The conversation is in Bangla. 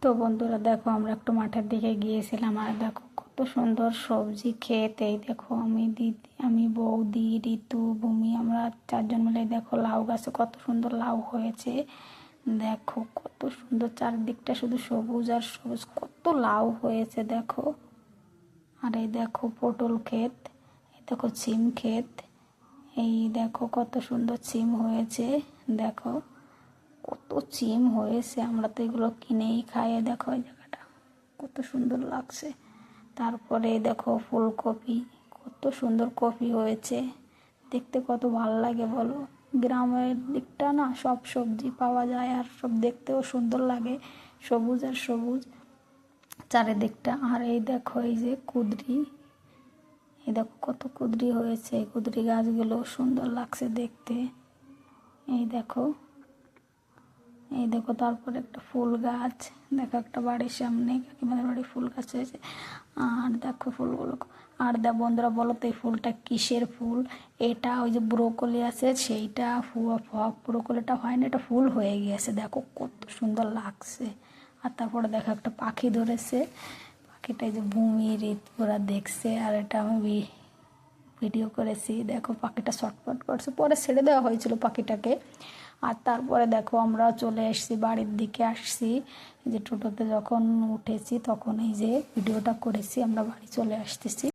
তো বন্ধুরা দেখো, আমরা একটু মাঠের দিকে গিয়েছিলাম, আর দেখো কত সুন্দর সবজি ক্ষেত। এই দেখো আমি দিদি, আমি বৌদি, ঋতু, ভূমি, আমরা চারজন মিলে দেখো লাউ গাছে কত সুন্দর লাউ হয়েছে। দেখো কত সুন্দর, চারদিকটা শুধু সবুজ আর সবুজ, কত লাউ হয়েছে দেখো। আর এই দেখো পটল ক্ষেত, এই দেখো সিম ক্ষেত, এই দেখো কত সুন্দর সিম হয়েছে। দেখো কত সিম হয়েছে, আমরা তো এগুলো কিনেই খাই। দেখো এই জায়গাটা কত সুন্দর লাগছে। তারপরে দেখো ফুলকপি, কত সুন্দর কপি হয়েছে, দেখতে কত ভালো লাগে বলো। গ্রামের দিকটা না সব সবজি পাওয়া যায়, আর সব দেখতেও সুন্দর লাগে, সবুজ আর সবুজ চারিদিকটা। আর এই দেখো এই যে কুঁদরি, এই দেখো কত কুঁদরি হয়েছে, এই কুঁদরি গাছগুলো সুন্দর লাগছে দেখতে। এই দেখো, এই দেখো তারপরে একটা ফুল গাছ, দেখো একটা বাড়ির সামনে কাকিমাদের বাড়ি ফুল গাছ হয়েছে। আর দেখো ফুলগুলো, আর বন্ধুরা বলো তো এই ফুলটা কিসের ফুল? এটা ওই যে ব্রোকলি আছে সেইটা, ব্রোকলিটা হয় না, এটা ফুল হয়ে গিয়েছে, দেখো কত সুন্দর লাগছে। আর তারপরে দেখো একটা পাখি ধরেছে, পাখিটা এই যে ভূমি ওরা দেখছে, আর এটা আমি ভিডিও করেছি। দেখো পাখিটা ছটফট করছে, পরে ছেড়ে দেওয়া হয়েছিল পাখিটাকে। আর তারপরে দেখো আমরা চলে এসেছি, বাড়ির দিকে আসছি, এই যে টোটোতে যখন উঠেছি তখন এই যে ভিডিওটা করেছি, আমরা বাড়ি চলে আসতেছি।